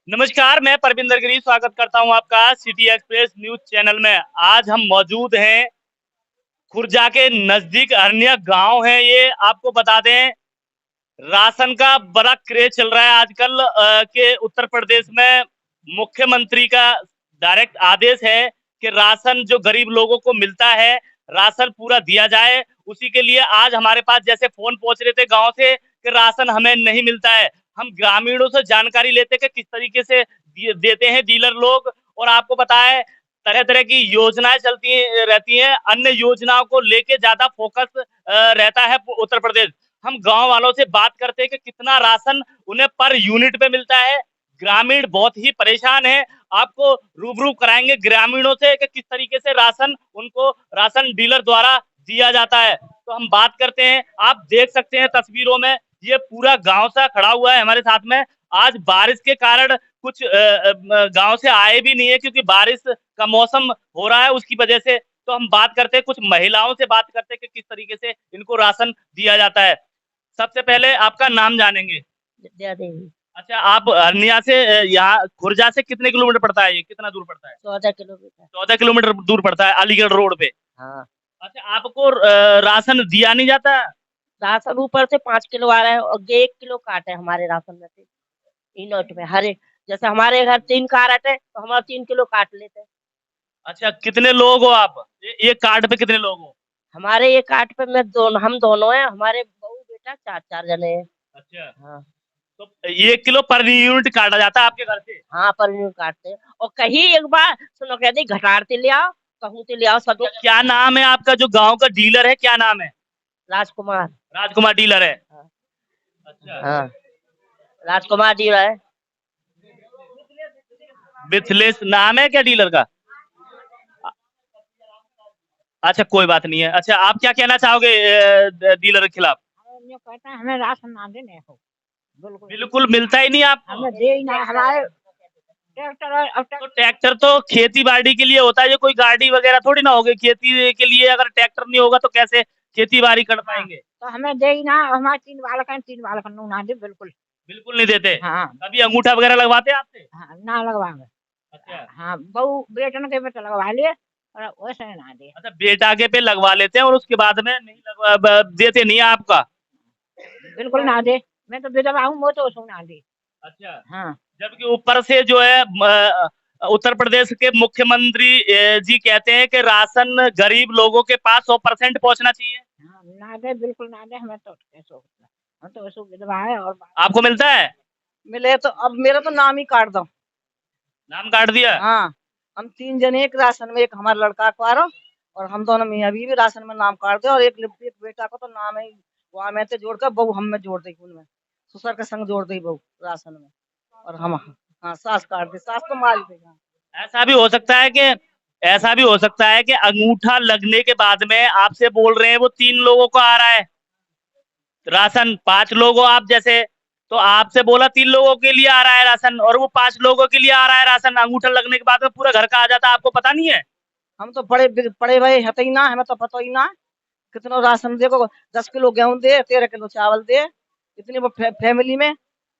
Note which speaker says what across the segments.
Speaker 1: नमस्कार, मैं परविंदर गिरी स्वागत करता हूं आपका सिटी एक्सप्रेस न्यूज चैनल में। आज हम मौजूद हैं खुर्जा के नजदीक अरनिया गांव है ये। आपको बता दें, राशन का बड़ा क्रेज चल रहा है आजकल के उत्तर प्रदेश में। मुख्यमंत्री का डायरेक्ट आदेश है कि राशन जो गरीब लोगों को मिलता है, राशन पूरा दिया जाए। उसी के लिए आज हमारे पास जैसे फोन पहुंच रहे थे गांव से कि राशन हमें नहीं मिलता है। हम ग्रामीणों से जानकारी लेते कि किस तरीके से देते हैं डीलर लोग। और आपको पता है, तरह तरह की योजनाएं चलती रहती हैं, अन्य योजनाओं को लेके ज्यादा फोकस रहता है उत्तर प्रदेश। हम गांव वालों से बात करते हैं कि कितना राशन उन्हें पर यूनिट पे मिलता है। ग्रामीण बहुत ही परेशान है। आपको रूबरू कराएंगे ग्रामीणों से कि किस तरीके से राशन उनको राशन डीलर द्वारा दिया जाता है। तो हम बात करते हैं, आप देख सकते हैं तस्वीरों में, ये पूरा गांव सा खड़ा हुआ है हमारे साथ में। आज बारिश के कारण कुछ गांव से आए भी नहीं है, क्योंकि बारिश का मौसम हो रहा है उसकी वजह से। तो हम बात करते हैं, कुछ महिलाओं से बात करते हैं कि किस तरीके से इनको राशन दिया जाता है। सबसे पहले आपका नाम जानेंगे।
Speaker 2: विद्या देवी।
Speaker 1: अच्छा, आप अरनिया से यहाँ खुर्जा से कितने किलोमीटर पड़ता है, ये कितना दूर पड़ता है?
Speaker 2: 14 किलोमीटर।
Speaker 1: 14 किलोमीटर दूर पड़ता है, अलीगढ़ रोड पे।
Speaker 2: हाँ।
Speaker 1: अच्छा, आपको राशन दिया नहीं जाता?
Speaker 2: राशन ऊपर से 5 किलो आ रहा है और 1 किलो काट है हमारे राशन में से। नोट में हर एक, जैसे हमारे घर 3 कार्ड है तो हमारा 3 किलो काट लेते हैं।
Speaker 1: अच्छा, कितने लोग हो आप? ये कार्ड पे कितने लोग हो?
Speaker 2: हमारे ये कार्ड पे हम दोनों हैं, हमारे बहू बेटा 4-4 जने हैं।
Speaker 1: अच्छा,
Speaker 2: हाँ।
Speaker 1: तो 1 किलो पर यूनिट काटा जाता है आपके घर से?
Speaker 2: हाँ, पर यूनिट काटते हैं। और कहीं एक बार सुनो, कहते घटाड़ते ले आओ, कहूँ ले आओ, सब
Speaker 1: तो
Speaker 2: जगह।
Speaker 1: क्या नाम है आपका, जो गांव का डीलर है, क्या नाम है?
Speaker 2: राजकुमार।
Speaker 1: राजकुमार डीलर है।
Speaker 2: हाँ।
Speaker 1: अच्छा,
Speaker 2: हाँ, राजकुमार जी है।
Speaker 1: मिथिलेश नाम है क्या डीलर का? अच्छा, कोई बात नहीं है। अच्छा, आप क्या कहना चाहोगे डीलर के खिलाफ?
Speaker 2: हमें कहता है हमें राशन ना देने हो। बिल्कुल
Speaker 1: बिल्कुल मिलता ही नहीं आपको?
Speaker 2: हमें दे ही ना हमारे ट्रैक्टर है, अब
Speaker 1: तो ट्रैक्टर तो खेती बाड़ी के लिए होता है, ये कोई गाड़ी वगैरह थोड़ी ना होगी खेती के लिए। अगर ट्रैक्टर नहीं होगा तो कैसे खेती बाड़ी कर
Speaker 2: हाँ,
Speaker 1: पाएंगे?
Speaker 2: तो हमें दे ही ना, हमारे 3 बालक हैं, 3 बालक ना दे बिल्कुल।
Speaker 1: बिल्कुल नहीं देते?
Speaker 2: हाँ।
Speaker 1: कभी अंगूठा वगैरह लगवाते हैं आपसे?
Speaker 2: हाँ, ना लगवाएंगे।
Speaker 1: अच्छा।
Speaker 2: हाँ, बहू बेटन के बेटा लगवा लिए और वैसे ना दे।
Speaker 1: अच्छा, बेटा के पे लगवा लेते हैं और उसके बाद में नहीं देते नहीं है आपका?
Speaker 2: बिल्कुल ना दे। मैं तो विधवा हूँ, वो तो उसको ना दे।
Speaker 1: अच्छा,
Speaker 2: हाँ।
Speaker 1: जबकि ऊपर से जो है उत्तर प्रदेश के मुख्यमंत्री जी कहते हैं कि राशन गरीब लोगों के पास 100% पहुंचना चाहिए।
Speaker 2: हाँ, ना दे, बिल्कुल ना दे। हमें तो ऐसो हम तो ऐसो विधवा है और
Speaker 1: आपको मिलता है?
Speaker 2: मिले तो अब मेरा तो नाम ही काट दो।
Speaker 1: नाम काट दिया?
Speaker 2: हाँ, हम 3 जने एक राशन में, एक हमारा लड़का अखबारो और हम दोनों मियाँ बीवी राशन में नाम काट दे, और एक बेटा को तो नाम है वहाँ में से जोड़ कर बहू हम में जोड़ दी, उनमें ससुर के संग जोड़ दी बहू राशन में। और हम, हाँ, सास काट दी, सास तो मार दी। हाँ।
Speaker 1: ऐसा भी हो सकता है कि ऐसा भी हो सकता है कि अंगूठा लगने के बाद में आपसे बोल रहे हैं वो 3 लोगों को आ रहा है राशन, 5 लोग हो आप जैसे, तो आपसे बोला 3 लोगों के लिए आ रहा है राशन और वो 5 लोगों के लिए आ रहा है राशन। अंगूठा लगने के बाद में पूरा घर का आ जाता है, आपको पता नहीं है?
Speaker 2: हम तो पड़े पड़े भाई हते ही ना, हमें तो पता ही ना कितना राशन देखो। 10 किलो गेहूं दे, 13 किलो चावल दे, इतनी वो फैमिली में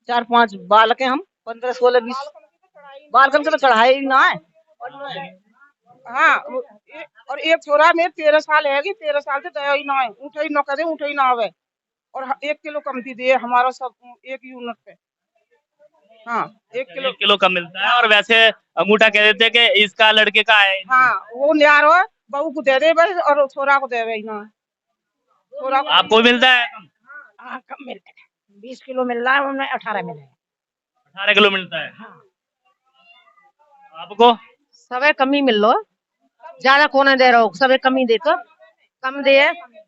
Speaker 2: 4-5 बालक हैं हम, 15-16-20 बालकन के तो चढ़ाए ही ना है। हाँ, और एक छोरा में 13 साल है, 13 साल से दया ही ना है, उठे ही ना करे, उठे ही ना आवे। और 1 किलो कम थी दिए हमारा सब एक यूनिट पे। हाँ, 1 किलो।
Speaker 1: 1 किलो कम मिलता है और वैसे अंगूठा कह देते हैं कि इसका लड़के का है।
Speaker 2: हाँ, वो न्यार हो, बहू को दे दे बस, और छोरा को दे दे ना, छोरा को।
Speaker 1: आपको भी मिलता है कम?
Speaker 2: हाँ, कम मिलता है, 20 किलो मिल रहा है, उनमें 18 मिले हैं।
Speaker 1: 18 किलो मिलता है
Speaker 2: हाँ।
Speaker 1: आपको?
Speaker 2: सबे कम ही मिल लो, ज्यादा कोने दे रहो, सबे कम ही दे तो कम दे।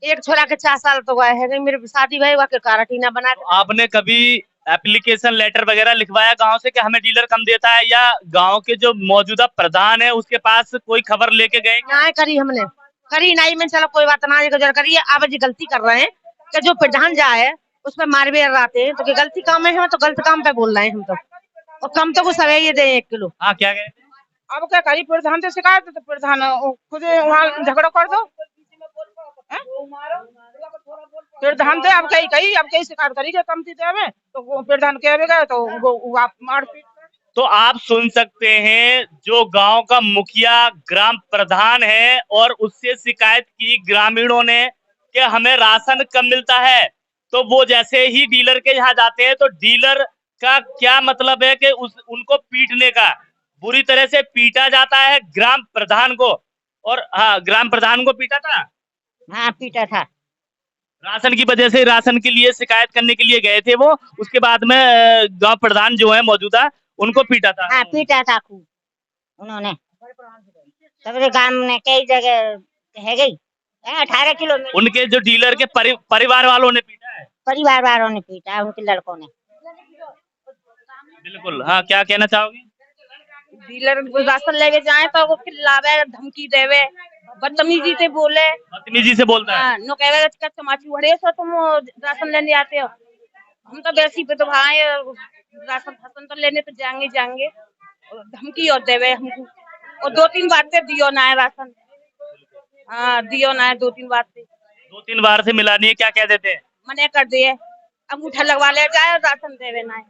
Speaker 2: एक छोरा के 4 साल तो गए है, मेरे शादी भाई के काराटीना बना
Speaker 1: तो आपने कभी एप्लीकेशन लेटर वगैरह लिखवाया गांव से कि हमें डीलर कम देता है, या गांव के जो मौजूदा प्रधान है उसके पास कोई खबर लेके गए?
Speaker 2: ना करी हमने, करी नहीं। मैं चलो कोई बात ना, गुजर करिए। अब जी गलती कर रहे हैं कि जो प्रधान जाए उस पर मार भी आते हैं, तो गलती काम है, तो गलत काम पे बोल रहे हैं हम तो। और कम तो कुछ सवे ये दे 1 किलो।
Speaker 1: हाँ, क्या कह रहे थे?
Speaker 2: अब क्या करी, प्रधान से शिकायत तो प्रधान खुद वहाँ झगड़ा कर दो। हैं? प्रधान थे, अब कहीं शिकायत करी कम थी देवे, तो वो प्रधान कहेगा तो वो आप मार पीट।
Speaker 1: तो आप सुन सकते हैं जो गांव का मुखिया ग्राम प्रधान है और उससे शिकायत की ग्रामीणों ने कि हमें राशन कम मिलता है। तो वो जैसे ही डीलर के यहाँ जाते हैं तो डीलर का क्या मतलब है कि उनको पीटने का, बुरी तरह से पीटा जाता है ग्राम प्रधान को। और हाँ, ग्राम प्रधान को पीटा था।
Speaker 3: हाँ पीटा था।
Speaker 1: राशन की वजह से, राशन के लिए शिकायत करने के लिए गए थे वो, उसके बाद में गांव प्रधान जो है मौजूदा, उनको पीटा था।
Speaker 3: हाँ पीटा था खूब उन्होंने, सबरे गांव में कई जगह है गई 18 किलोमीटर।
Speaker 1: उनके जो डीलर के परिवार वालों ने पीटा है।
Speaker 3: परिवार वालों ने पीटा, उनके लड़कों ने।
Speaker 1: बिल्कुल, हाँ, क्या कहना चाहोगे?
Speaker 4: डीलर राशन लेके जाए तो वो चिल्लावे, धमकी देवे, बदतमीजी से बोले।
Speaker 1: बदतमीजी से बोलता है।
Speaker 4: हाँ, नो कहे चमाची बड़े सो तुम राशन लेने आते हो। हम तो वैसी पे तो भाई राशन तो लेने तो जाएंगे, धमकी और देवे हमको। और 2-3 बार से दियो ना है राशन। हाँ दियो ना है 2-3 बार से।
Speaker 1: 2-3 बार से मिला नहीं है, क्या कह देते हैं?
Speaker 4: मने कर दिए, अंगूठा लगवा ले जाए, राशन देवे ना है।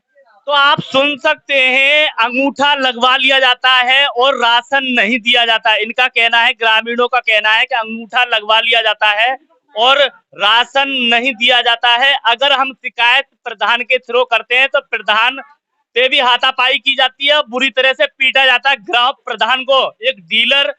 Speaker 1: तो आप सुन सकते हैं, अंगूठा लगवा लिया जाता है और राशन नहीं दिया जाता। इनका कहना है, ग्रामीणों का कहना है कि अंगूठा लगवा लिया जाता है और राशन नहीं दिया जाता है। अगर हम शिकायत प्रधान के थ्रू करते हैं तो प्रधान पे भी हाथापाई की जाती है, बुरी तरह से पीटा जाता है ग्राम प्रधान को। एक डीलर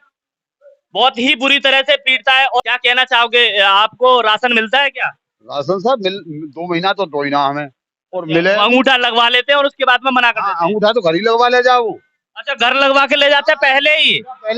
Speaker 1: बहुत ही बुरी तरह से पीटता है। और क्या कहना चाहोगे, आपको राशन मिलता है क्या?
Speaker 5: राशन साहब 2 महीना तो दो ही ना हमें, और मिले
Speaker 1: अंगूठा लगवा लेते हैं और उसके बाद में मना कर देते हैं।
Speaker 5: अंगूठा तो घर ही लगवा ले जाओ।
Speaker 1: अच्छा, घर लगवा के ले जाते हैं पहले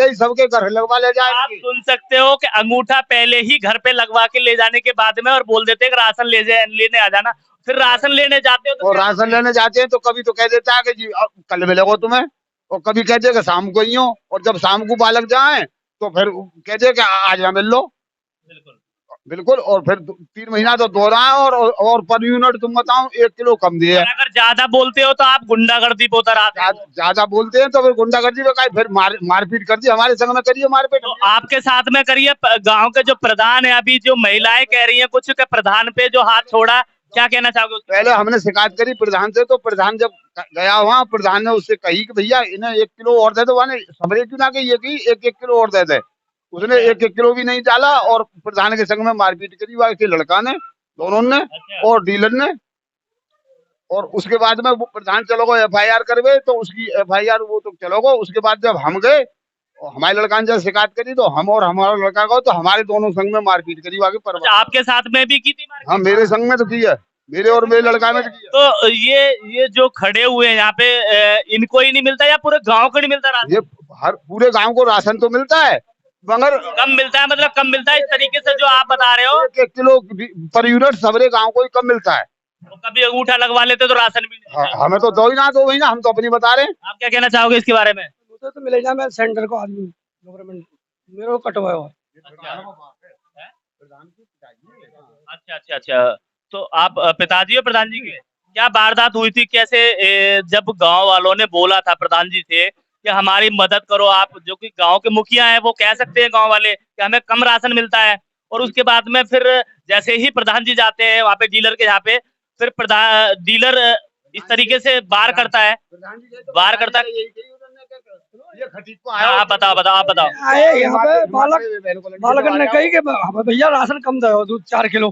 Speaker 1: ही
Speaker 5: सबके घर लगवा ले जाए।
Speaker 1: आप सुन सकते हो कि अंगूठा पहले ही घर पे लगवा के ले जाने के बाद में और बोल देते हैं कि राशन लेने आ जाना। फिर राशन लेने जाते हो तो
Speaker 5: और राशन लेने जाते हैं तो कभी तो कह देता है कि जी अब कल मिलेगा तुम्हें, और कभी कहते हैं कि शाम को ही हो, और जब शाम को बालक जाए तो फिर कहते हैं कि आज यहाँ मिल लो।
Speaker 1: बिल्कुल
Speaker 5: बिल्कुल। और फिर 3 महीना तो दो रहा है, और पर यूनिट तुम बताओ 1 किलो कम दिए।
Speaker 1: अगर ज्यादा बोलते हो तो आप गुंडागर्दी पे उतर आते हो।
Speaker 5: ज्यादा बोलते हैं तो फिर गुंडागर्दी पे फिर मारपीट कर दी, हमारे संग में करिए मारपीट।
Speaker 1: तो आपके साथ में करिए। गांव के जो प्रधान है, अभी जो महिलाएं कह रही हैं कुछ के प्रधान पे जो हाथ छोड़ा, क्या कहना चाहोगे?
Speaker 5: पहले हमने शिकायत करी प्रधान से, तो प्रधान जब गया वहाँ, प्रधान ने उससे कही कि भैया इन्हें 1 किलो और दे दो। सबरे क्यों ना कही कि 1-1 किलो और दे दे। उसने 1-1 किलो भी नहीं डाला, और प्रधान के संग में मारपीट करी वहाँ के लड़का ने, दोनों ने और डीलर ने। और उसके बाद में वो प्रधान चलो गो FIR करवे, तो उसकी FIR वो तो चलो गो। उसके बाद जब हम गए और हमारे लड़का ने जब शिकायत करी, तो हम और हमारा लड़का गए, तो हमारे दोनों संग में मारपीट करी वहाँ के।
Speaker 1: अच्छा, आपके साथ में भी की थी मारपीट?
Speaker 5: हाँ, मेरे संग में तो की है, मेरे और मेरे लड़का में की है।
Speaker 1: तो ये जो खड़े हुए हैं यहाँ पे, इनको ही नहीं मिलता या पूरे गांव को नहीं मिलता राशन?
Speaker 5: ये पूरे गांव को राशन तो मिलता है, मगर
Speaker 1: कम मिलता है। मतलब कम मिलता है इस तरीके से जो आप बता रहे हो?
Speaker 5: 1 किलो पर यूनिट सबरे गांव को ही कम मिलता है।
Speaker 1: तो कभी अंगूठा लगवा लेते तो राशन भी नहीं मिलता।
Speaker 5: हमें तो दो ही ना, हम तो अपनी बता रहे हैं।
Speaker 1: आप क्या कहना चाहोगे इसके बारे में?
Speaker 6: मुझे तो मिलेगा, मैं सेंटर को आदमी गवर्नमेंट मेरे को कटवाया हुआ।
Speaker 1: अच्छा अच्छा अच्छा। तो आप पिताजी और प्रधान जी के क्या वारदात हुई थी? कैसे जब गांव वालों ने बोला था प्रधान जी से कि हमारी मदद करो, आप जो कि गांव के मुखिया हैं, वो कह सकते हैं गांव वाले कि हमें कम राशन मिलता है, और उसके बाद में फिर जैसे ही प्रधान जी जाते हैं वहाँ पे डीलर के यहाँ पे, फिर डीलर इस तरीके से वार करता है। आप बताओ।
Speaker 6: आए यहाँ पे बालक ने कही कि भैया राशन कम दो, दूध 4 किलो।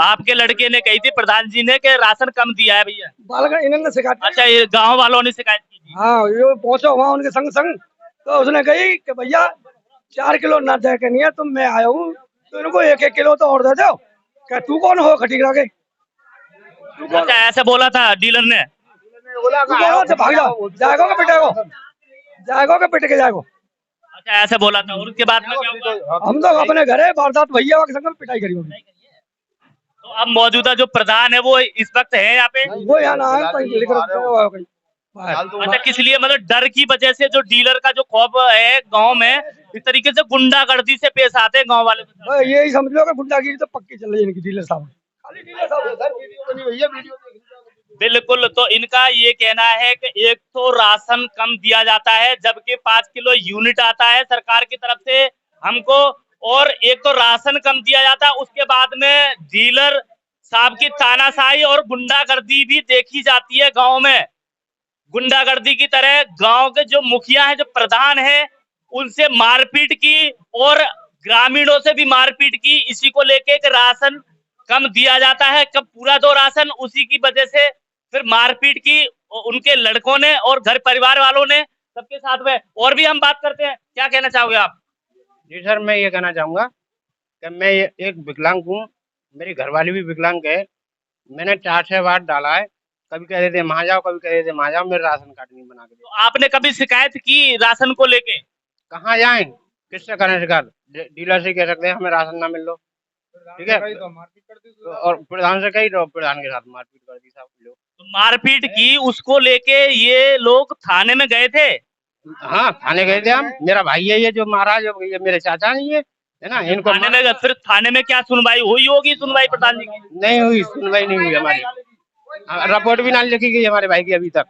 Speaker 1: आपके लड़के ने कही थी प्रधान जी ने कि राशन कम दिया है भैया?
Speaker 6: बालक इन्होंने शिकायत।
Speaker 1: अच्छा, ये गांव वालों ने शिकायत की थी?
Speaker 6: हाँ, ये पहुंचा वहाँ उनके संग, तो उसने कही कि भैया 4 किलो ना दे के नहीं है, तुम मैं आया हूँ तो इनको 1-1 किलो तो और दे दो। क्या तू कौन हो खटीक के?
Speaker 1: अच्छा, ऐसे बोला था डीलर ने?
Speaker 6: भाग जाओ, जाएगा कि पिट के जाएगा।
Speaker 1: अच्छा, ऐसे बोला था। और उसके बाद में क्या हुआ?
Speaker 6: हम तो अपने घर है, वारदात भैया के संग पिटाई करी होगी।
Speaker 1: तो अब मौजूदा जो प्रधान है वो इस वक्त है यहाँ पे?
Speaker 6: वो यहाँ ना है।
Speaker 1: अच्छा, किस लिए? मतलब डर की वजह से जो डीलर का जो खौफ है गांव में, इस तरीके से गुंडागर्दी से पेश आते हैं गांव वाले?
Speaker 6: यही समझ लो कि गुंडागिरी तो पक्की चल रही है इनकी, डीलर साहब।
Speaker 1: बिल्कुल। तो इनका ये कहना है कि एक तो राशन कम दिया जाता है, जबकि 5 किलो यूनिट आता है सरकार की तरफ से हमको, और एक तो राशन कम दिया जाता है, उसके बाद में डीलर साहब की तानाशाही और गुंडागर्दी भी देखी जाती है गांव में। गुंडागर्दी की तरह गांव के जो मुखिया हैं, जो प्रधान हैं, उनसे मारपीट की और ग्रामीणों से भी मारपीट की। इसी को लेके कि राशन कम दिया जाता है, कब पूरा दो राशन, उसी की वजह से फिर मारपीट की उनके लड़कों ने और घर परिवार वालों ने सबके साथ में। और भी हम बात करते हैं, क्या कहना चाहोगे आप?
Speaker 7: जी सर, मैं ये कहना चाहूँगा कि मैं एक विकलांग हूँ, मेरी घरवाली भी विकलांग है। मैंने 4-6 बार डाला है, कभी कह देते वहाँ जाओ, कभी कह देते वहाँ जाओ, मेरे राशन कार्ड नहीं बना के दे।
Speaker 1: तो आपने कभी शिकायत की राशन को लेके?
Speaker 7: कहाँ जाएं, किससे करें शिकायत? डीलर से कह सकते हैं हमें राशन ना मिल लो, ठीक है। तो और प्रधान से कही तो प्रधान के साथ मारपीट कर दी साहब लोग।
Speaker 1: तो मारपीट की, उसको लेके ये लोग थाने में गए थे?
Speaker 7: हाँ, थाने गए थे हम। मेरा भाई है ये जो महाराज, ये मेरे चाचा नहीं है ना, इनको
Speaker 1: थाने में गए, फिर थाने में क्या सुनवाई हुई होगी? सुनवाई प्रधान जी की
Speaker 7: नहीं हुई, सुनवाई नहीं हुई हमारी। रिपोर्ट भी ना लिखी गई हमारे भाई की अभी तक,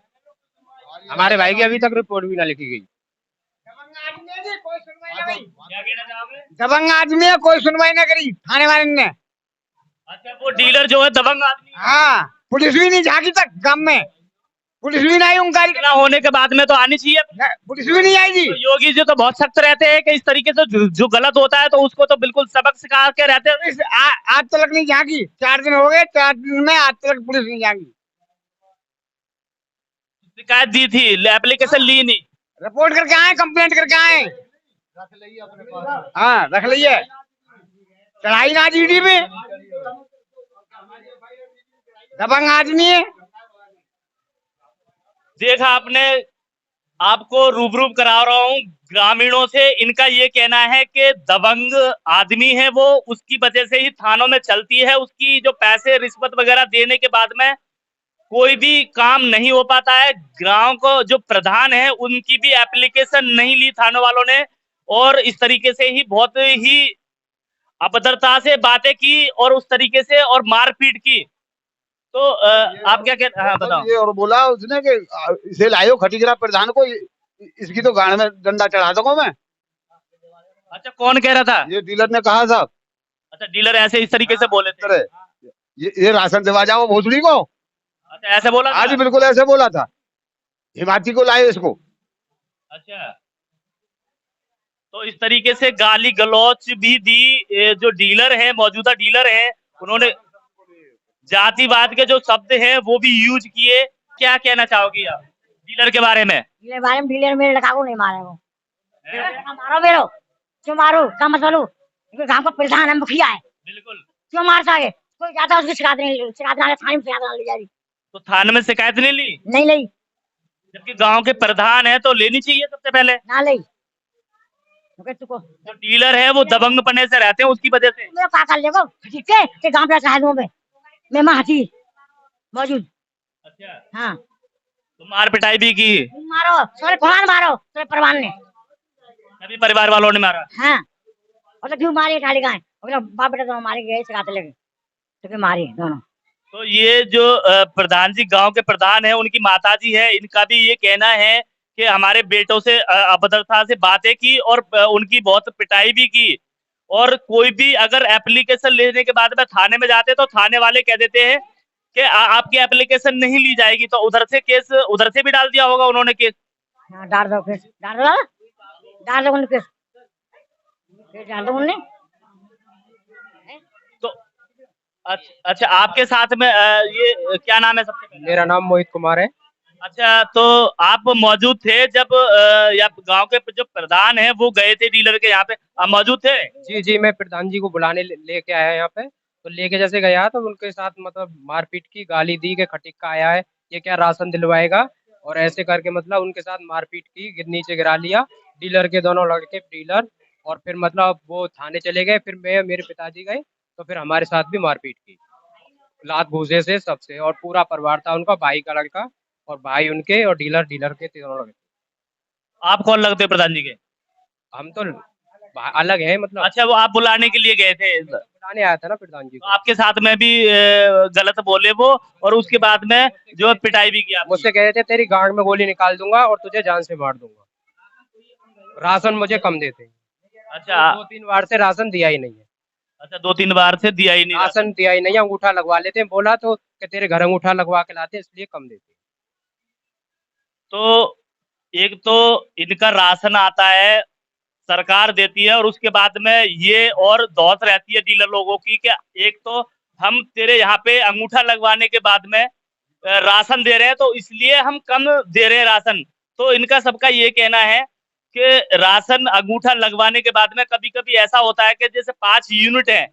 Speaker 7: हमारे भाई की अभी तक रिपोर्ट भी ना लिखी गई।
Speaker 1: क्या कहना चाहोगे?
Speaker 8: दबंग आदमी है, कोई सुनवाई ना करी थाने वाले ने।
Speaker 1: अच्छा, वो डीलर जो है दबंग आदमी है?
Speaker 8: हाँ, पुलिस भी नहीं झांकी तक गांव में, पुलिस भी नहीं उनका
Speaker 1: इतना होने के बाद में तो आनी चाहिए।
Speaker 8: पुलिस भी नहीं आई जी।
Speaker 1: तो योगी जी तो बहुत सख्त रहते हैं कि इस तरीके से जो गलत होता है तो उसको तो बिल्कुल सबक सिखा के रहते हैं।
Speaker 8: पुलिस आज तक नहीं झांकी, 4 दिन हो गए, 4 दिन में आज तक पुलिस नहीं झांकी।
Speaker 1: शिकायत दी थी, एप्लीकेशन ली नहीं?
Speaker 8: रिपोर्ट करके आए, कंप्लेंट करके आए। हाँ, रख लिया, चढ़ाई ना जीडी में। दबंग आदमी है।
Speaker 1: देखा आपने, आपको रूबरू करा रहा हूँ ग्रामीणों से। इनका ये कहना है कि दबंग आदमी है वो, उसकी वजह से ही थानों में चलती है। उसकी जो पैसे रिश्वत वगैरह देने के बाद में कोई भी काम नहीं हो पाता है। गांव को जो प्रधान है उनकी भी एप्लीकेशन नहीं ली थानों वालों ने, और इस तरीके से ही बहुत ही अभद्रता से बातें की और उस तरीके से और मारपीट की। तो आप क्या कहते हैं? हाँ, बताओ।
Speaker 5: ये और बोला उसने कि इसे लायो खटीजरा प्रधान को, इसकी तो गाड़ में डंडा चढ़ा दूंगा मैं।
Speaker 1: अच्छा, कौन कह रहा था?
Speaker 5: ये डीलर ने कहा साहब।
Speaker 1: अच्छा, डीलर ऐसे इस तरीके से बोले थे?
Speaker 5: ये राशन दिवा जाओ भोसड़ी को।
Speaker 1: अच्छा, ऐसे बोला था?
Speaker 5: आज बिल्कुल ऐसे बोला था, हिमाचली को लाए इसको।
Speaker 1: अच्छा, तो इस तरीके से गाली गलौच भी दी। जो डीलर है, मौजूदा डीलर है, उन्होंने जातिवाद के जो शब्द हैं वो भी यूज किए। क्या कहना चाहोगी आप डीलर के बारे में?
Speaker 3: डीलर मेरे लड़का को नहीं मारे वो। मारो मेरो, क्यों मारो, क्या मसलो? गाँव का प्रधान है, मुखिया है,
Speaker 1: बिल्कुल।
Speaker 3: क्यों मारता है? कोई जाता उसकी शिकायत नहीं, शिकायत थाने में शिकायत ली जा रही।
Speaker 1: तो थाने में शिकायत नहीं ली?
Speaker 3: नहीं ली,
Speaker 1: जबकि गांव के प्रधान है तो लेनी चाहिए सबसे पहले।
Speaker 3: ना ली।
Speaker 1: जो डीलर है वो दबंग पने से रहते हैं, उसकी वजह से।
Speaker 3: मेरा क्या कर लेगा ठीक है कि गांव पे शहरों में मैं हाथी मौजूद।
Speaker 1: अच्छा,
Speaker 3: हाँ,
Speaker 1: तो मार पिटाई भी की?
Speaker 3: मारो सारे कौन मारो, सारे परिवार ने,
Speaker 1: सभी परिवार वालों ने मारा?
Speaker 3: हाँ। और तो क्यों मारे ठाली गाय, बाप बेटा दोनों मारे गए, सिखाते लगे तो क्यों मारे दोनों।
Speaker 1: तो ये जो प्रधान जी गांव के प्रधान है, उनकी माताजी है, इनका भी ये कहना है कि हमारे बेटों से अभद्रता से बातें की और उनकी बहुत पिटाई भी की। और कोई भी अगर एप्लीकेशन लेने के बाद में थाने में जाते तो थाने वाले कह देते हैं कि आपकी एप्लीकेशन नहीं ली जाएगी। तो उधर से केस, उधर से भी डाल दिया होगा उन्होंने केस?
Speaker 3: हाँ, डाल दो केस, डाल दो, डाल दो केस, डाल दो उन्हें।
Speaker 1: तो अच्छा, आपके साथ में ये क्या नाम है सबसे पहले?
Speaker 7: मेरा नाम मोहित कुमार है।
Speaker 1: अच्छा, तो आप मौजूद थे जब गांव के जो प्रधान है वो गए थे डीलर के यहाँ पे, आप मौजूद थे?
Speaker 7: जी जी, मैं प्रधान जी को बुलाने लेके आया यहाँ पे। तो लेके जैसे गया तो उनके साथ मतलब मारपीट की, गाली दी कि खटिक का आया है, ये क्या राशन दिलवाएगा, और ऐसे करके मतलब उनके साथ मारपीट की, नीचे गिरा लिया डीलर के दोनों लड़के डीलर। और फिर मतलब वो थाने चले गए, फिर मैं मेरे पिताजी गए तो फिर हमारे साथ भी मारपीट की, लात घूसे से सबसे। और पूरा परिवार था उनका, भाई का लड़का और भाई उनके, और डीलर के तीनों लड़के।
Speaker 1: आप कौन लगते हो प्रधान जी के?
Speaker 7: हम तो अलग है मतलब।
Speaker 1: अच्छा, वो आप बुलाने के लिए गए थे?
Speaker 7: बुलाने आया था ना प्रधान जी
Speaker 1: तो
Speaker 7: को।
Speaker 1: आपके साथ में भी गलत बोले वो, और उसके बाद में जो है पिटाई भी किया?
Speaker 7: मुझसे कह रहे थे तेरी गांड में गोली निकाल दूंगा और तुझे जान से मार दूंगा, राशन मुझे कम देते।
Speaker 1: अच्छा,
Speaker 7: 2-3 बार से राशन दिया ही नहीं है।
Speaker 1: अच्छा, 2-3 बार से दिया ही नहीं
Speaker 7: राशन दिया ही नहीं है, अंगूठा लगवा लेते हैं, बोला तो कि तेरे घर अंगूठा लगवा के लाते इसलिए कम देते।
Speaker 1: तो एक तो इनका राशन आता है, सरकार देती है, और उसके बाद में ये और दौस रहती है डीलर लोगों की कि एक तो हम तेरे यहाँ पे अंगूठा लगवाने के बाद में राशन दे रहे हैं, तो इसलिए हम कम दे रहे हैं राशन। तो इनका सबका ये कहना है कि राशन अंगूठा लगवाने के बाद में कभी कभी ऐसा होता है कि जैसे 5 यूनिट है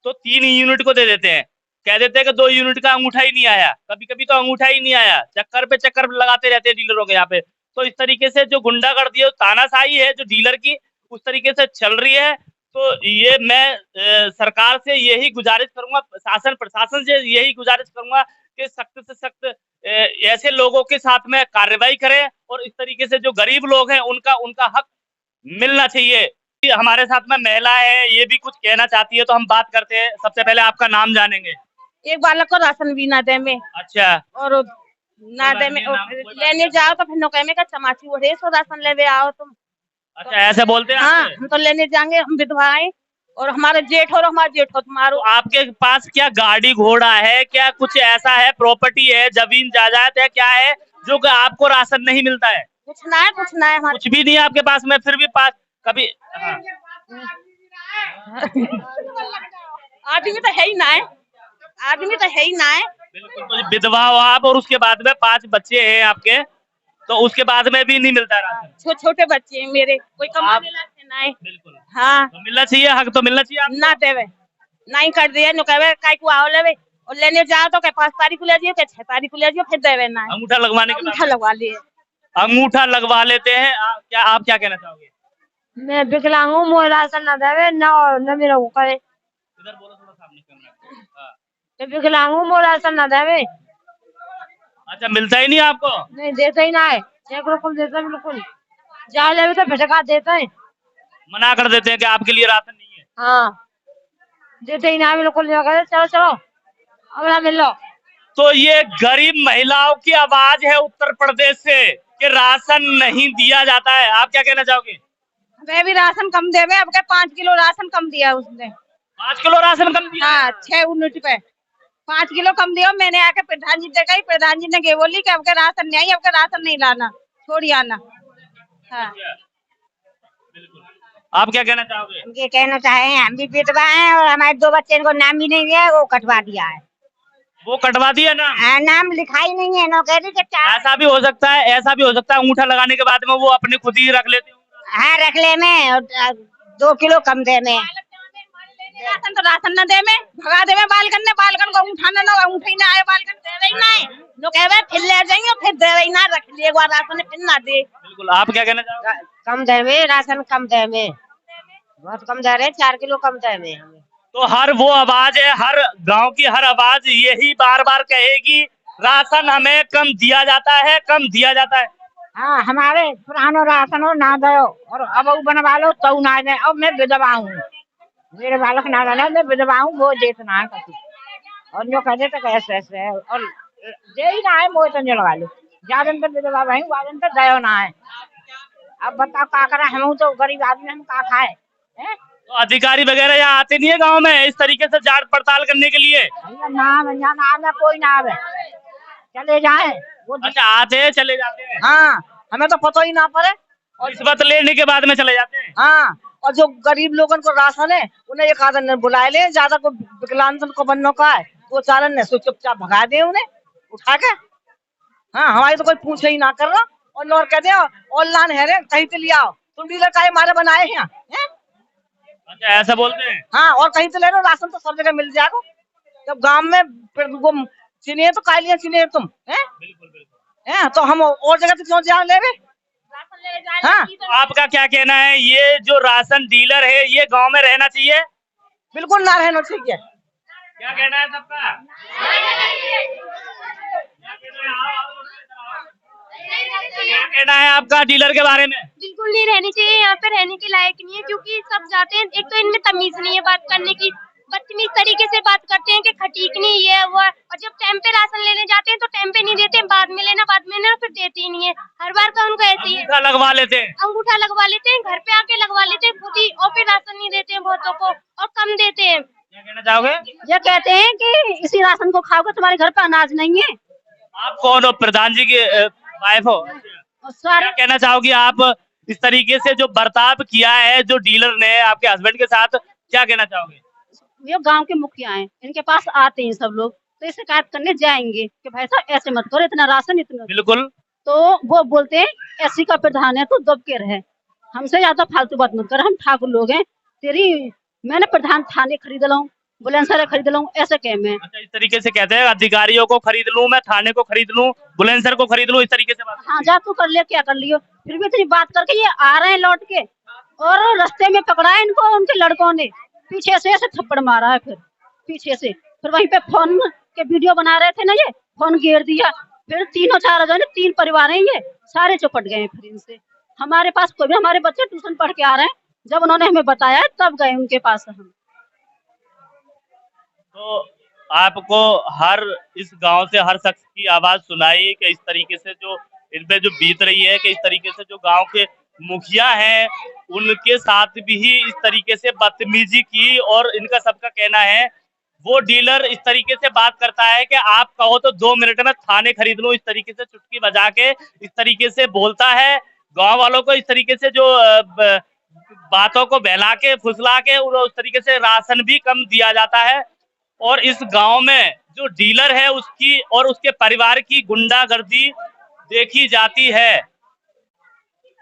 Speaker 1: तो 3 यूनिट को दे देते हैं, कह देते हैं कि 2 यूनिट का अंगूठा ही नहीं आया, कभी कभी तो अंगूठा ही नहीं आया, चक्कर पे चक्कर लगाते रहते हैं डीलरों के यहाँ पे। तो इस तरीके से जो गुंडागर्दी है, तानाशाही है जो डीलर की, उस तरीके से चल रही है। तो ये मैं सरकार से यही गुजारिश करूंगा, शासन प्रशासन से यही गुजारिश करूंगा कि सख्त से सख्त ऐसे लोगों के साथ में कार्रवाई करें, और इस तरीके से जो गरीब लोग हैं उनका उनका हक मिलना चाहिए। हमारे साथ में महिला है, ये भी कुछ कहना चाहती है, तो हम बात करते हैं। सबसे पहले आपका नाम जानेंगे।
Speaker 4: एक बालक को राशन भी ना दे में,
Speaker 1: अच्छा,
Speaker 4: और ना दे में लेने जाओ तो फिर नौकरी में का चमाची ओढ़े सो राशन लेने आओ तुम।
Speaker 1: अच्छा ऐसे बोलते हैं
Speaker 4: हाँ,
Speaker 1: आपसे?
Speaker 4: हम तो लेने जाएंगे, हम विधवाएं और हमारे जेठ और हमारे जेठ हो तुम्हारो।
Speaker 1: तो आपके पास क्या गाड़ी घोड़ा है, क्या कुछ ऐसा है, प्रॉपर्टी है, जमीन जायदाद है, क्या है जो कि आपको राशन नहीं मिलता है?
Speaker 4: कुछ ना है हमारे।
Speaker 1: कुछ भी नहीं है आपके पास में, फिर भी पास कभी हाँ।
Speaker 4: आदमी तो है ही ना है, आदमी तो है ही ना है।
Speaker 1: बिल्कुल, तो विधवा हो आप, और उसके बाद में 5 बच्चे हैं आपके, तो उसके बाद में भी नहीं मिलता राशन।
Speaker 4: छोटे बच्चे हैं मेरे, कोई कमाने लायक ना है।
Speaker 1: बिल्कुल,
Speaker 4: हाँ,
Speaker 1: तो मिलना चाहिए, हक तो मिलना चाहिए आपको।
Speaker 4: ना देवे नहीं कर दिए नो कहवे काय को आओ लेवे, और लेने जाओ तो 5 तारीख को ले जाइए, 6 तारीख को ले जाइए, फिर देवे ना है।
Speaker 1: अंगूठा लगवाने के
Speaker 4: अंगूठा लगवा लिए।
Speaker 1: अंगूठा लगवा लेते हैं। आप क्या कहना चाहोगे?
Speaker 3: मैं विकलांग हूँ, मोह राशन न देवे न मेरा वो करे।
Speaker 1: इधर बोलो थोड़ा सामने कैमरा। हाँ।
Speaker 3: मैं विकलांग हूँ, मोह राशन न देवे।
Speaker 1: अच्छा, मिलता ही नहीं आपको?
Speaker 3: नहीं देते ही ना है, 1 रुपये देते बिल्कुल, जा ले तो भटका देते हैं,
Speaker 1: मना कर देते हैं कि आपके लिए राशन नहीं है।
Speaker 3: हाँ देते ही ना बिल्कुल, चलो चलो अब मिल लो।
Speaker 1: तो ये गरीब महिलाओं की आवाज है उत्तर प्रदेश से कि राशन नहीं दिया जाता है। आप क्या कहना चाहोगे?
Speaker 4: वे भी राशन कम देवे, अब के 5 किलो राशन कम दिया उसने।
Speaker 1: 5 किलो राशन कम दिया?
Speaker 4: हाँ, 6 यूनिट पे 5 किलो कम दिया। मैंने आके प्रधान जी देखा, प्रधान जी ने के बोली कि अब के राशन नहीं आई, अब के राशन नहीं लाना, छोड़ी आना। हाँ।
Speaker 1: बिल्कुल, आप क्या कहना चाहोगे?
Speaker 3: हम ये कहना चाहे हम भी विधवा हैं और हमारे 2 बच्चे को नाम भी नहीं है, वो कटवा दिया है।
Speaker 1: वो कटवा दिया ना,
Speaker 3: नाम लिखा ही नहीं है, नो कह दी।
Speaker 1: ऐसा भी हो सकता है, ऐसा भी हो सकता है अंगूठा लगाने के बाद में वो अपने खुद ही रख लेते हो।
Speaker 3: हाँ रख ले में, और 2 किलो कम दे में।
Speaker 4: राशन तो राशन न दे में, भगा दे में बालकन को उठाना ना, उठे ना आए, बालकन दे रही ना है, लोग कहवे फिर ले जाएंगे, फिर दे रही ना, रख लिए एक बार राशन फिर ना दे।
Speaker 1: बिल्कुल, आप क्या कहना चाहोगे?
Speaker 3: कम दे में, राशन कम दे में, बहुत कम दे रहे, 4 किलो कम दे में हमें।
Speaker 1: तो हर वो आवाज है, हर गांव की हर आवाज यही बार बार कहेगी राशन हमें कम दिया जाता है, कम दिया जाता है।
Speaker 3: हाँ, हमारे पुरानो राशन हो ना दो, और अब बनवा लो तो ना दे। अब मैं विधवा हूँ, मेरे बालक ना रहना, मैं विधवा हूँ, वो देतना है कभी, और जो कह देते कैसे ऐसे है, और दे ही ना है, वो तो लगा लो, ज्यादा तो विधवा भाई, ज्यादा तो दयो ना है। अब बताओ का करा, हम तो गरीब आदमी, हम का खाए।
Speaker 1: तो अधिकारी वगैरह यहाँ आते नहीं है गांव में इस तरीके से जांच पड़ताल करने के लिए?
Speaker 3: नाम कोई ना आवे, चले जाए वो।
Speaker 1: अच्छा, आते हैं चले जाते हैं?
Speaker 2: हाँ, हमें तो पता ही ना पड़े,
Speaker 1: और रिश्वत लेने के बाद में चले जाते हैं?
Speaker 2: हाँ, और जो गरीब लोगन को राशन है उन्हें एक आदमी ने बुलाए ले, ज्यादा को विकलांगजन को बनने का है तो चालन ने सो चुपचाप भगा दे उन्हें उठा के। हाँ, हमारी तो कोई पूछे ही ना कर रहा, और लोग कहते हैं ऑनलाइन है रे, कहीं से ले आओ, तुम डीलर का मारे बनाए हैं यहाँ।
Speaker 1: अच्छा, ऐसा बोलते हैं?
Speaker 2: हाँ, और कहीं से ले लो, राशन तो सब जगह मिल जाएगा। जब गांव में वो चिने तो काय लिया चिने तुम है?
Speaker 1: बिल्कुल बिल्कुल।
Speaker 2: तो हम और जगह से क्यों जाओ ले? हाँ,
Speaker 1: तो आपका क्या कहना है, ये जो राशन डीलर है ये गांव में रहना चाहिए?
Speaker 2: बिल्कुल ना रहना चाहिए।
Speaker 1: क्या कहना है सबका? क्या कहना है आपका डीलर के बारे में?
Speaker 9: बिल्कुल नहीं रहनी चाहिए, यहाँ पे रहने के लायक नहीं है, क्योंकि सब जाते हैं, एक तो इनमें तमीज नहीं है बात करने की, बदतमीज तरीके से बात करते हैं कि खटीक नहीं ये वो, और जब टाइम पे राशन लेने जाते हैं तो टाइम पे नहीं देते हैं, बाद में लेना फिर देते ही नहीं है, हर बार का उनको ऐसे ही है।
Speaker 1: अंगूठा लगवा लेते हैं?
Speaker 9: अंगूठा लगवा लेते हैं, घर पे आके लगवा लेते हैं खुद ही, और फिर राशन नहीं देते हैं बहुतों को, और कम देते हैं।
Speaker 1: क्या कहना चाहोगे?
Speaker 3: ये कहते हैं कि इसी राशन को खाओगे तुम्हारे घर पे अनाज नहीं है।
Speaker 1: आप कौन हो? प्रधान जी की वाइफ हो?
Speaker 3: और सारे
Speaker 1: क्या कहना चाहोगी आप इस तरीके से जो बर्ताव किया है जो डीलर ने आपके हस्बैंड के साथ, क्या कहना चाहोगे?
Speaker 10: ये गांव के मुखिया हैं, इनके पास आते हैं सब लोग, तो ये शिकायत करने जाएंगे कि भाई साहब ऐसे मत करो, इतना राशन इतना,
Speaker 1: बिल्कुल।
Speaker 10: तो वो बोलते हैं एससी का प्रधान है तो दब के रहे, हमसे ज्यादा फालतू बात मत कर, हम ठाकुर लोग हैं, तेरी मैंने प्रधान थाने खरीद लाऊं, बुलंदशहर खरीद लाऊं, ऐसे कह मैं।
Speaker 1: अच्छा, इस तरीके से कहते हैं अधिकारियों को खरीद लूं मैं, थाने को खरीद लूं, बुलंदशहर को खरीद लूं, इस तरीके से बात।
Speaker 10: हाँ जा तू कर ले, क्या कर लियो, फिर भी इतनी बात करके ये आ रहे हैं लौट के, और रास्ते में पकड़ा है इनको उनके लड़कों ने, पीछे से ऐसे थप्पड़ मारा है, फिर पीछे से, फिर वहीं पे फोन के वीडियो बना रहे थे ना, ये फोन घेर दिया, फिर तीनों चार हजार 3 परिवार हैं, ये सारे चौपट गए हैं फिर इनसे। हमारे पास कोई भी, हमारे बच्चे ट्यूशन पढ़ के आ रहे हैं, जब उन्होंने हमें बताया तब गए उनके पास हम।
Speaker 1: तो आपको हर इस गांव से हर शख्स की आवाज सुनाई कि इस तरीके से जो इन पे जो बीत रही है, कि इस तरीके से जो गांव के मुखिया हैं उनके साथ भी इस तरीके से बदतमीजी की, और इनका सबका कहना है वो डीलर इस तरीके से बात करता है कि आप कहो तो 2 मिनट में थाने खरीद लो, इस तरीके से चुटकी बजा के इस तरीके से बोलता है गांव वालों को, इस तरीके से जो बातों को बहला के फुसला के उस तरीके से राशन भी कम दिया जाता है। और इस गांव में जो डीलर है उसकी और उसके परिवार की गुंडागर्दी देखी जाती है।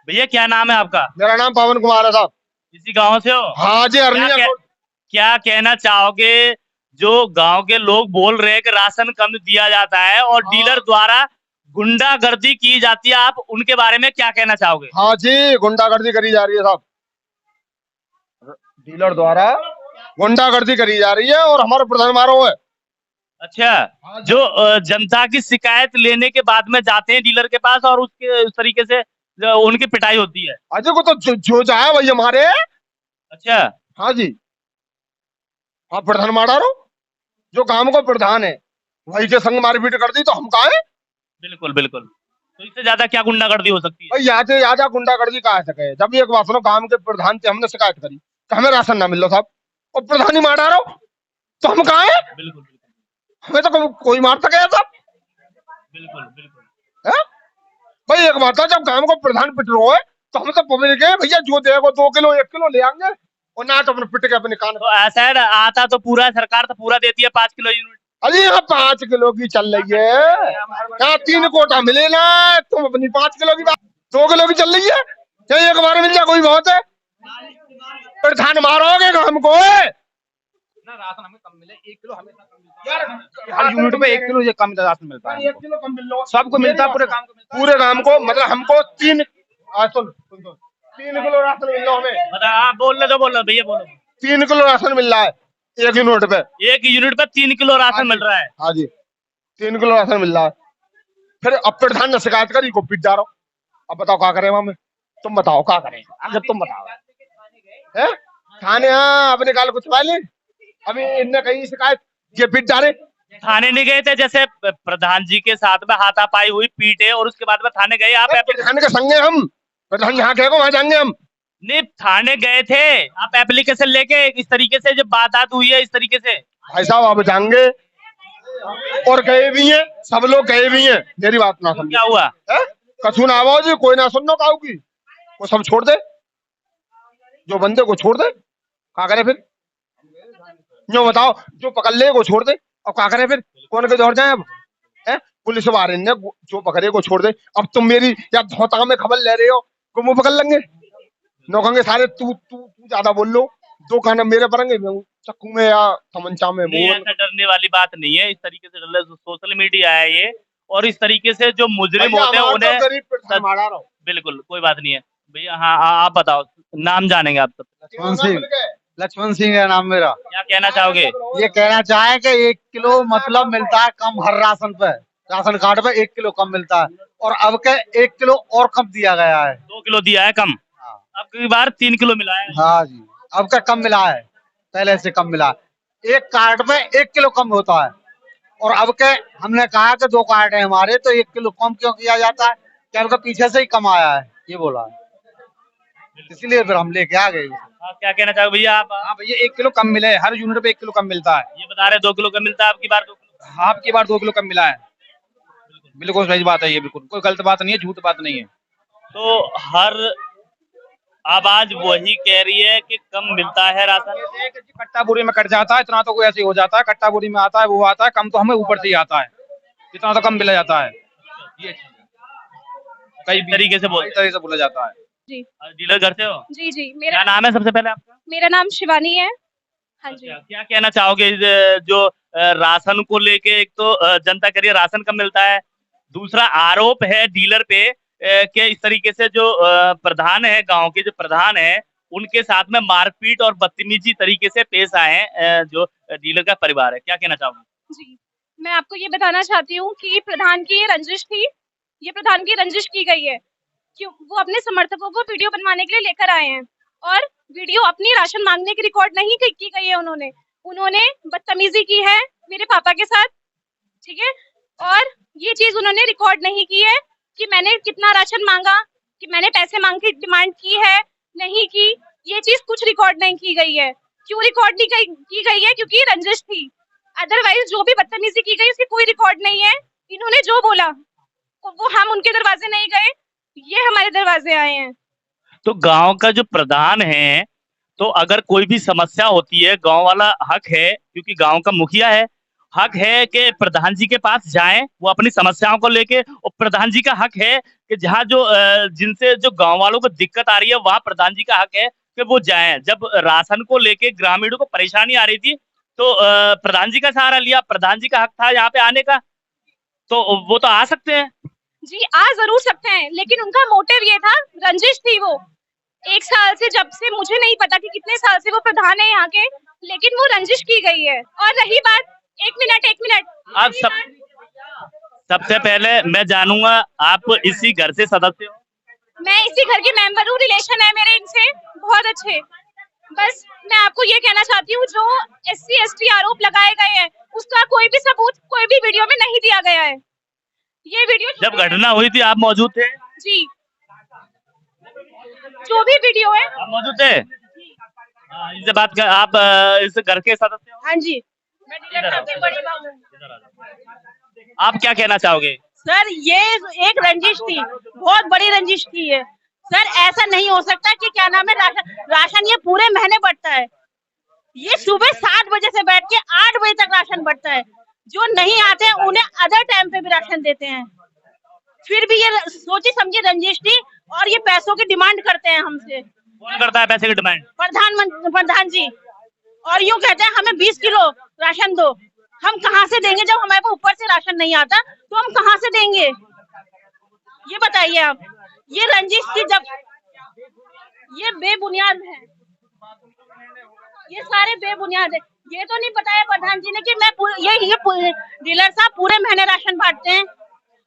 Speaker 1: भैया क्या नाम है आपका?
Speaker 5: मेरा नाम पवन कुमार है साहब।
Speaker 1: इसी गांव से हो?
Speaker 5: हाँ जी, अरनिया।
Speaker 1: क्या कहना चाहोगे जो गांव के लोग बोल रहे हैं कि राशन कम दिया जाता है और डीलर द्वारा गुंडागर्दी की जाती है, आप उनके बारे में क्या कहना चाहोगे?
Speaker 5: हाँ जी, गुंडागर्दी करी जा रही है साहब, डीलर द्वारा गुंडागर्दी करी जा रही है और हमारा प्रधान मारो है।
Speaker 1: अच्छा, जो जनता की शिकायत लेने के बाद में जाते हैं डीलर के पास और उसके उस तरीके से उनकी पिटाई होती है।
Speaker 5: अजय को तो जो जाए वही हमारे।
Speaker 1: अच्छा,
Speaker 5: हाँ जी, हाँ, प्रधान मारा रो, जो काम को प्रधान है वही के संग मारपीट कर दी तो हम कहा है?
Speaker 1: बिल्कुल बिल्कुल, तो इससे ज्यादा क्या गुंडागर्दी हो सकती है?
Speaker 5: भाई यहाँ से ज्यादा गुंडागर्दी कहा सके, जब एक बात सुनो, काम के प्रधान से हमने शिकायत करी कि हमें राशन ना मिल रहा साहब, और प्रधान ही मार रहा तो हम कहा है?
Speaker 1: बिल्कुल बिल्कुल,
Speaker 5: हमें तो कोई मार सके साहब।
Speaker 1: बिल्कुल बिल्कुल
Speaker 5: है भाई, एक बात है, जब काम को प्रधान पिट रहा है तो हम तो पब्लिक है भैया, जो देगा 2 किलो 1 किलो ले आएंगे, और ना तो अपने पिट के अपने कान।
Speaker 1: तो ऐसा है ना, आता तो पूरा सरकार तो पूरा देती है 5 किलो यूनिट।
Speaker 5: अरे यहाँ 5 किलो की चल रही है, यहाँ 3 कोटा मिले ना, तुम अपनी 5 किलो की बात 2 किलो की चल रही है, चाहे एक बार मिल जाए कोई बहुत है। प्रधान मारोगे काम को
Speaker 8: ना, राशन हमें कम मिले, 1 किलो हमेशा कम मिलता है, हर यूनिट पे 1 किलो ये कम राशन मिलता है,
Speaker 5: 1 किलो कम मिल रहा,
Speaker 8: सबको मिलता है, पूरे काम को मिलता है,
Speaker 5: पूरे काम को, मतलब हमको 3 किलो राशन मिल रहा हमें।
Speaker 1: बता, आप बोल रहे भैया बोलो।
Speaker 5: 3 किलो राशन मिल रहा है 1 यूनिट पे,
Speaker 1: 1 यूनिट पे 3 किलो राशन मिल रहा है।
Speaker 5: हाँ जी, 3 किलो राशन मिल रहा है। फिर अब प्रधान ने शिकायत करी को पिट जा रहा हूँ, अब बताओ क्या करें हम, तुम बताओ क्या करें, अगर तुम बताओ है थाने, हाँ अपने गाल कुछ पाले, अभी इनने कही शिकायत, ये पिट जा रहे।
Speaker 1: थाने नहीं गए थे? जैसे प्रधान जी के साथ में हाथापाई हुई, पीटे, और उसके बाद में थाने गए आप?
Speaker 5: प्रधान के संगे हम, प्रधान जहाँ कहेगा वहां जाएंगे हम।
Speaker 1: नहीं, थाने गए थे आप एप्लीकेशन लेके, इस तरीके से जब बात हुई है इस तरीके से?
Speaker 5: भाई साहब आप जाएंगे, और गए भी हैं, सब लोग गए भी हैं, मेरी बात ना समझो।
Speaker 1: क्या हुआ?
Speaker 5: कछु ना आवाज, कोई ना सुनना काऊ की, वो सब छोड़ दे, जो बंदे को छोड़ दे, क्या करे फिर? जो बताओ, जो पकड़ ले को छोड़ दे, अब क्या करे फिर? कौन के दौड़ जाए अब? है पुलिस वाले ने जो पकड़े को छोड़ दे। अब तुम मेरी या धोता में खबर ले रहे हो, को मुंह पकड़ लेंगे, नो कहेंगे सारे तू तू तू ज्यादा बोल लो, 2 खाना मेरे पड़ेंगे, चक्कू में या तमंचा में।
Speaker 1: ऐसा डरने वाली बात नहीं है, इस तरीके से डर, सोशल मीडिया है ये, और इस तरीके से जो मुजरिम होते हैं उन्हें, बिल्कुल कोई बात नहीं है भैया। हाँ, आप बताओ, नाम जानेंगे आप सब?
Speaker 11: लक्ष्मण सिंह है नाम मेरा।
Speaker 1: क्या कहना चाहोगे?
Speaker 11: ये कहना चाहे कि 1 किलो मतलब मिलता है कम हर राशन पे, राशन कार्ड पे 1 किलो कम मिलता है, और अब के 1 किलो और कम दिया गया है,
Speaker 1: 2 किलो दिया है कम। अब की बार 3 किलो मिला है।
Speaker 11: हाँ जी, अब का कम मिला है, पहले से कम मिला है, एक कार्ड में 1 किलो कम होता है, और अब के हमने कहा कि 2 कार्ड है हमारे, तो 1 किलो कम क्यों किया जाता है, क्या उनका पीछे से ही कम आया है, ये बोला है, इसलिए फिर हम लेके आ गए।
Speaker 1: क्या कहना चाहोगे भैया आप?
Speaker 8: हाँ भैया, 1 किलो कम मिले, हर यूनिट पे 1 किलो कम मिलता है।
Speaker 1: ये बता रहे 2 किलो कम मिलता है, आपकी बार 2 किलो?
Speaker 8: हाँ, आपकी बार 2 किलो कम मिला है, बिल्कुल सही बात है, ये बिल्कुल कोई गलत बात नहीं है, झूठ बात नहीं है।
Speaker 1: तो हर आवाज वही कह रही है कि कम मिलता है राशन।
Speaker 8: कट्टा बोरी में कट जाता है, इतना तो कोई ऐसे हो जाता है, कट्टा बोरी में आता है, वो आता है, कम तो हमें ऊपर से ही आता है, इतना तो कम मिला जाता है। ये कई
Speaker 1: तरीके से
Speaker 8: बोला जाता है।
Speaker 4: जी
Speaker 1: डीलर करते हो?
Speaker 4: जी जी
Speaker 1: क्या नाम है सबसे पहले आपका?
Speaker 4: मेरा नाम शिवानी है। हाँ जी।
Speaker 1: क्या कहना चाहोगे जो राशन को लेके? एक तो जनता कह रही है राशन कम मिलता है, दूसरा आरोप है डीलर पे कि इस तरीके से जो प्रधान है, गांव के जो प्रधान है, उनके साथ में मारपीट और बदतमीजी तरीके से पेश आए हैं जो डीलर का परिवार है। क्या कहना चाहोगे?
Speaker 4: जी मैं आपको ये बताना चाहती हूँ कि प्रधान की ये रंजिश थी, ये प्रधान की रंजिश की गई है कि वो अपने समर्थकों को वीडियो बनवाने के लिए लेकर आए हैं और वीडियो अपनी राशन मांगने की रिकॉर्ड नहीं की गई है। उन्होंने बदतमीजी की है मेरे पापा के साथ, ठीक है, और ये चीज उन्होंने रिकॉर्ड नहीं की है कि मैंने कितना राशन मांगा, कि मैंने पैसे मांग के डिमांड की है, नहीं की। ये चीज कुछ रिकॉर्ड नहीं की गई है। क्यों रिकॉर्ड नहीं की गई है? क्योंकि रंजिश थी। अदरवाइज जो भी बदतमीजी की गई उसकी कोई रिकॉर्ड नहीं है। इन्होंने जो बोला वो हम उनके दरवाजे नहीं गए, ये हमारे दरवाजे आए हैं।
Speaker 1: तो गांव का जो प्रधान है, तो अगर कोई भी समस्या होती है, गांव वाला हक है, क्योंकि गांव का मुखिया है, हक है कि प्रधान जी के पास जाएं वो अपनी समस्याओं को लेके, और प्रधान जी का हक है कि जहाँ जो जिनसे जो गांव वालों को दिक्कत आ रही है वहाँ प्रधान जी का हक है कि वो जाएं। जब राशन को लेके ग्रामीणों को परेशानी आ रही थी तो प्रधान जी का सहारा लिया, प्रधान जी का हक था यहाँ पे आने का, तो वो तो आ सकते हैं।
Speaker 4: जी आ जरूर सकते हैं, लेकिन उनका मोटिव ये था, रंजिश थी वो। एक साल से, जब से मुझे नहीं पता कि कितने साल से वो प्रधान है यहाँ के, लेकिन वो रंजिश की गई है। और रही बात, एक मिनट
Speaker 1: आप सबसे पहले मैं जानूंगा, आप इसी घर से सदस्य हो?
Speaker 4: मैं इसी घर की मेंबर हूँ, रिलेशन है मेरे इनसे बहुत अच्छे। बस मैं आपको ये कहना चाहती हूँ, जो SC ST आरोप लगाए गए हैं उसका कोई भी सबूत कोई भी वीडियो में नहीं दिया गया है। ये वीडियो
Speaker 1: जब घटना हुई थी आप मौजूद थे?
Speaker 4: जी, जो भी वीडियो है
Speaker 1: आप मौजूद थे। इनसे बात कर, आप इस घर के सदस्य हो?
Speaker 4: हाँ जी, मैं डीलर साहब की बड़ी बहू हूँ।
Speaker 1: आप क्या कहना चाहोगे?
Speaker 10: सर ये एक रंजिश थी, बहुत बड़ी रंजिश थी ये। सर ऐसा नहीं हो सकता कि क्या नाम है, राशन ये पूरे महीने बढ़ता है। ये सुबह 7 बजे से बैठ के 8 बजे तक राशन बढ़ता है। जो नहीं आते हैं उन्हें अदर टाइम पे भी राशन देते हैं। फिर भी ये सोची समझी रंजिश थी और ये पैसों की डिमांड करते हैं हमसे।
Speaker 1: कौन करता है पैसे की डिमांड?
Speaker 10: प्रधान जी। और यूँ कहते हैं हमें 20 किलो राशन दो। हम कहाँ से देंगे जब हमारे को ऊपर से राशन नहीं आता, तो हम कहाँ से देंगे? ये बताइए आप। ये रंजिश थी, जब ये बेबुनियाद है, ये सारे बेबुनियाद है। ये तो नहीं बताया प्रधान जी ने कि मैं ये डीलर साहब पूरे महीने राशन बांटते हैं,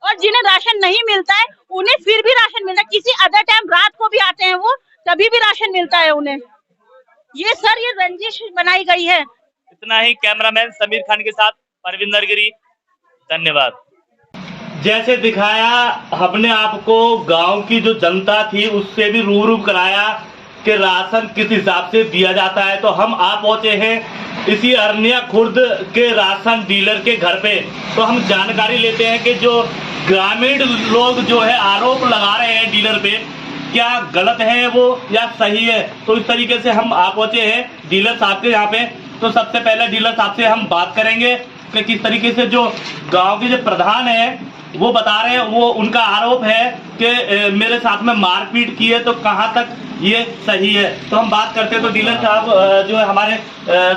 Speaker 10: और जिन्हें राशन नहीं मिलता है उन्हें फिर भी राशन मिलता है। किसी अदर टाइम रात को भी आते हैं वो, तभी भी राशन मिलता है उन्हें। ये सर ये रंजिश बनाई गई है।
Speaker 1: इतना ही। कैमरामैन समीर खान के साथ परविंदर गिरी, धन्यवाद। जैसे दिखाया हमने आपको, गांव की जो जनता थी उससे भी रूबरू कराया कि राशन किस हिसाब से दिया जाता है। तो हम आ पहुंचे हैं इसी अरनिया खुर्द के राशन डीलर के घर पे। तो हम जानकारी लेते हैं कि जो ग्रामीण लोग जो है आरोप लगा रहे हैं डीलर पे, क्या गलत है वो या सही है। तो इस तरीके से हम आ पहुंचे हैं डीलर साहब के यहाँ पे। तो सबसे पहले डीलर साहब से हम बात करेंगे कि किस तरीके से जो गांव के जो प्रधान है वो बता रहे हैं, वो उनका आरोप है कि मेरे साथ में मारपीट की है, तो कहाँ तक ये सही है। तो हम बात करते हैं। तो डीलर साहब जो है हमारे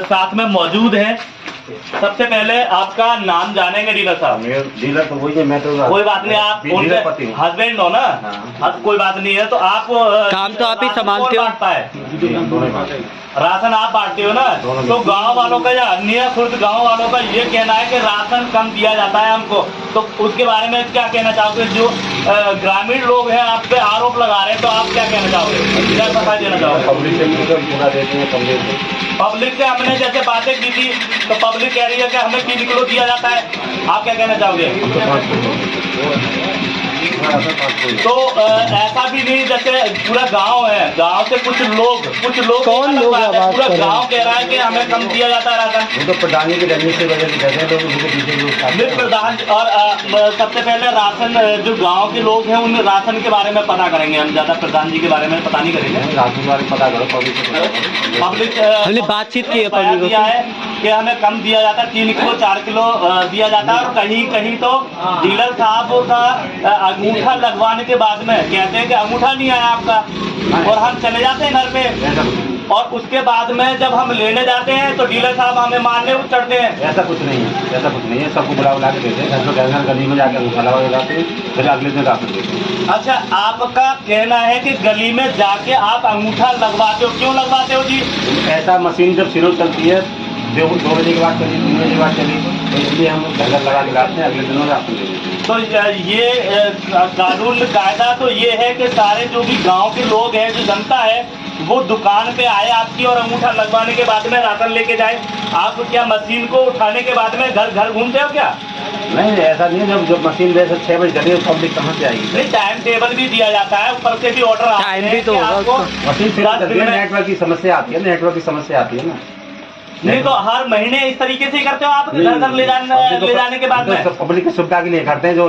Speaker 1: साथ में मौजूद हैं। सबसे पहले आपका नाम जानेंगे डीलर साहब?
Speaker 12: डीलर तो वही है, मैं तो
Speaker 1: कोई बात नहीं, आप उनके हस्बैंड हो ना? हाँ, कोई बात नहीं है। तो आप काम तो आप ही संभालते हो? राशन आप बांटते हो ना? तो गांव वालों का या अन्य खुर्द गांव वालों का ये कहना है कि राशन कम दिया जाता है हमको, तो उसके बारे में क्या कहना चाहोगे? जो ग्रामीण लोग हैं आप पे आरोप लगा रहे हैं, तो आप क्या कहना चाहोगे, क्या सफाई देना चाहोगे? पब्लिक से हमने जैसे बातें की थी, तो पब्लिक कह रही है कि हमें 3 किलो दिया जाता है, आप क्या कहना चाहोगे? तो ऐसा भी नहीं, जैसे पूरा गांव है, गांव से कुछ लोग
Speaker 12: कौन लोग है, बात
Speaker 1: पूरा
Speaker 12: कर रहे हैं?
Speaker 1: गांव कह रहा है कि हमें कम दिया जाता है राशन।
Speaker 11: वो तो प्रधान जी के डरने से वजह से कहते हैं लोग उनके पीछे लोग
Speaker 1: नहीं प्रधान, और सबसे पहले राशन जो गांव के लोग हैं उन राशन के बारे में पता करेंगे हम, ज्यादा प्रधान जी के बारे में पता नहीं करेंगे।
Speaker 11: राशन के बारे में पता करो,
Speaker 1: पब्लिक
Speaker 12: हमने बातचीत की है
Speaker 1: बयान
Speaker 12: पब्लिक
Speaker 1: दिया है कि हमें कम दिया जाता है, 3 किलो 4 किलो दिया जाता है। और कहीं कहीं तो डीलर साहब का अंगूठा लगवाने के बाद में कहते हैं कि अंगूठा नहीं आया आपका, और हम चले जाते हैं घर पे, और उसके बाद में जब हम लेने जाते हैं तो डीलर साहब हमें मारने चढ़ते हैं।
Speaker 11: ऐसा कुछ नहीं है, ऐसा कुछ नहीं है, सबको बुला बुला के देते हैं, घर में घर गली में जाके अंगूठा लगा जाते हैं, फिर अगले दिन राशन देते हैं।
Speaker 1: अच्छा, आपका कहना है कि गली में जाके आप अंगूठा लगवाते हो, क्यों लगवाते हो जी?
Speaker 11: ऐसा मशीन जब शुरू चलती है 2 बजे के बाद चली, 3 बजे के बाद चली, तो इसलिए हम घर लगा के लाते हैं, अगले दिनों राशन दे देते हैं।
Speaker 1: तो ये कानून कायदा तो ये है कि सारे जो भी गांव के लोग हैं, जो जनता है, वो दुकान पे आए आपकी और अंगूठा लगवाने के बाद में राशन लेके जाए। आप क्या मशीन को उठाने के बाद में घर घर घूमते हो क्या?
Speaker 11: नहीं, ऐसा नहीं है, जब मशीन जैसे 6 बजे चली तो पब्लिक कहाँ से आएगी?
Speaker 1: नहीं, टाइम टेबल भी दिया जाता है, ऊपर से भी ऑर्डर आते हैं कि आपको
Speaker 11: मशीन फिर नेटवर्क की समस्या आती है, नेटवर्क की समस्या आती है ना।
Speaker 1: नहीं तो हर महीने इस तरीके से ही करते हो आप, घर घर ले जाने के बाद में?
Speaker 11: पब्लिक की सुविधा के लिए करते हैं। जो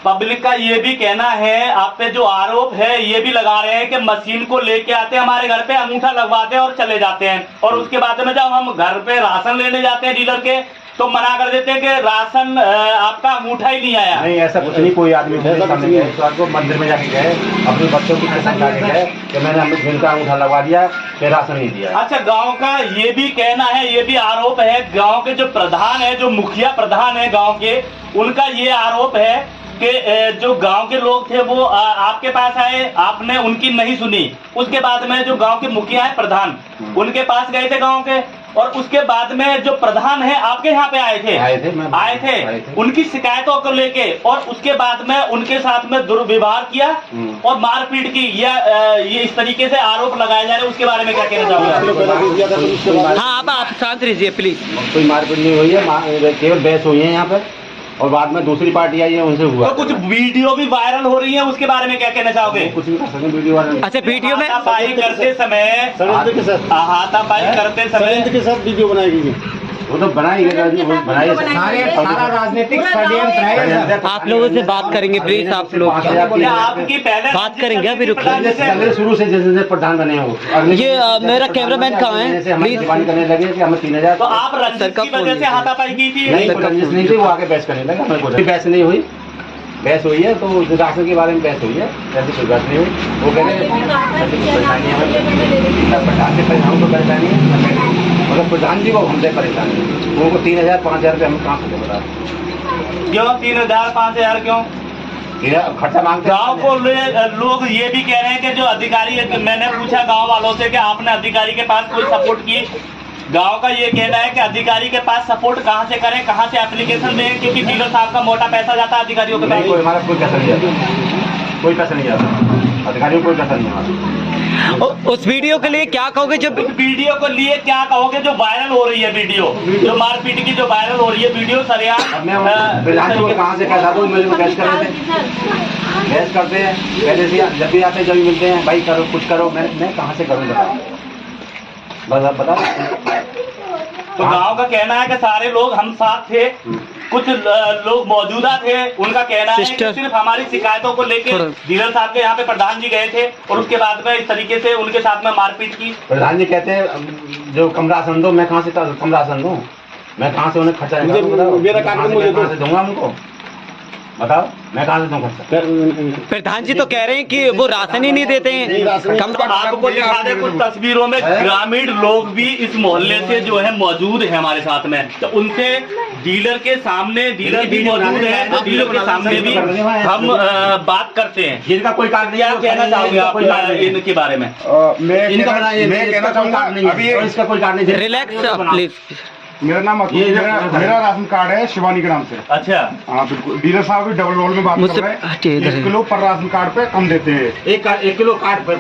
Speaker 1: पब्लिक का ये भी कहना है, आप पे जो आरोप है ये भी लगा रहे हैं कि मशीन को लेके आते हैं हमारे घर पे, अंगूठा लगवाते हैं और चले जाते हैं, और उसके बाद में जब हम घर पे राशन लेने जाते हैं डीलर के, तो मना कर देते हैं कि राशन आपका अंगूठा ही नहीं आया।
Speaker 11: नहीं, ऐसा कुछ नहीं, कोई आदमी आपको मंदिर में जाके गए, अपने बच्चों की कसम खा के गए कि मैंने अमित सिंह का अंगूठा लगवा दिया, फिर राशन नहीं दिया।
Speaker 1: अच्छा, गांव का ये भी कहना है, ये भी आरोप है, गांव के जो प्रधान है, जो मुखिया प्रधान है गांव के, उनका ये आरोप है कि जो गांव के लोग थे वो आपके पास आए, आपने उनकी नहीं सुनी। उसके बाद में जो गांव के मुखिया है, प्रधान, उनके पास गए थे गांव के, और उसके बाद में जो प्रधान है आपके यहाँ पे आए थे, उनकी शिकायतों को लेके, और उसके बाद में उनके साथ में दुर्व्यवहार किया और मारपीट की, ये इस तरीके से आरोप लगाए जा रहे हैं, उसके बारे में क्या कहना चाहोगे?
Speaker 12: हाँ, आप शांत रहिए प्लीज।
Speaker 11: कोई मारपीट नहीं हुई है, केवल बहस हुई है यहाँ पे, और बाद में दूसरी पार्टी आई है, उनसे हुआ।
Speaker 1: तो कुछ वीडियो भी वायरल हो रही है, उसके बारे में क्या कहना चाहोगे?
Speaker 11: कुछ भी कर सकते हैं वीडियो वायरल।
Speaker 12: अच्छा, वीडियो में
Speaker 1: हाथापाई करते समय
Speaker 11: के साथ वीडियो बनाई गई, वो तो बनाई गई, सारा राजनीतिक षड्यंत्र है।
Speaker 12: आप लोगों से बात करेंगे प्लीज, आप लोग
Speaker 1: आपकी पहले
Speaker 12: बात करेंगे, अभी रुको।
Speaker 11: पहले शुरू से जैसे प्रधान बने हो,
Speaker 12: ये मेरा कैमरामैन कहाँ है प्लीज?
Speaker 11: डिमांड करने लगे कि हमें 3000।
Speaker 1: तो आप रंजिश की वजह से हाथापाई की थी?
Speaker 11: नहीं, नहीं थी, वो आगे बहस करने लगा, हमें कोई बहस नहीं हुई, बहस हुई है तो राशन के बारे में बहस हुई है, ऐसी कोई बात नहीं हुई। वो कह रहे प्रधान से परेशान को परेशानी है, मतलब प्रधान जी को हमसे परेशानी है, उनको 3000 5000 रुपये हम कहाँ से बता?
Speaker 1: क्यों 3000 5000 क्यों
Speaker 11: खर्चा मांगते?
Speaker 1: गाँव को लोग ये भी कह रहे हैं कि जो अधिकारी है, मैंने पूछा गाँव वालों से कि आपने अधिकारी के पास कोई सपोर्ट की? गांव का ये कहना है कि अधिकारी के पास सपोर्ट कहां से करें, कहां से एप्लीकेशन दें, क्योंकि डीलर साहब का मोटा पैसा जाता है अधिकारियों के पास।
Speaker 11: कोई हमारा कोई पैसा नहीं जाता, कोई पैसा नहीं जाता अधिकारियों को, कोई पैसा नहीं हमारा।
Speaker 12: उस वीडियो के लिए क्या कहोगे? जो
Speaker 1: वीडियो को लिए क्या कहोगे जो वायरल हो रही है वीडियो, जो मारपीट की जो वायरल हो रही है वीडियो? सर यार
Speaker 11: कहाँ से कैसा दो, मुझे बहस कर रहे थे, बहस करते हैं पहले से, जब भी आते हैं जब भी मिलते हैं, भाई करो कुछ करो, मैं कहाँ से करूँ बता।
Speaker 1: तो गांव का कहना है कि सारे लोग हम साथ थे, कुछ लोग मौजूदा थे, उनका कहना है कि सिर्फ हमारी शिकायतों को लेकर डीलर साहब के यहाँ पे प्रधान जी गए थे, और उसके बाद में इस तरीके से उनके साथ में मारपीट की।
Speaker 11: प्रधान जी कहते हैं जो कम राशन दो, मैं कहाँ से कम राशन दूँ, मैं कहाँ से उन्हें खर्चा दूंगा उनको, बताओ मैं कहाँ से दूँ खर्चा?
Speaker 12: प्रधान जी तो कह रहे हैं कि वो राशन ही नहीं देते हैं।
Speaker 1: कम तो आपको दिखा दे कुछ तस्वीरों में, ग्रामीण लोग भी इस मोहल्ले से जो है मौजूद है हमारे साथ में, तो उनसे डीलर के सामने, डीलर भी मौजूद है, तो डीलर के सामने भी हम बात करते हैं।
Speaker 11: जिनका कोई कार्ड नहीं,
Speaker 1: क्या कहना चाहोगे आप इनके बारे में?
Speaker 11: मैं कहना चाहूँगा इसका कोई कार्ड नहीं,
Speaker 12: रिलैक्स प्लीज।
Speaker 8: मेरा नाम मेरा राशन कार्ड है शिवानी के नाम से।
Speaker 1: अच्छा,
Speaker 8: हाँ बिल्कुल, डीलर साहब भी डबल रोल में बात कर रहे हैं। 1 किलो पर राशन कार्ड पे कम देते हैं,
Speaker 1: 1 किलो कार्ड
Speaker 8: पर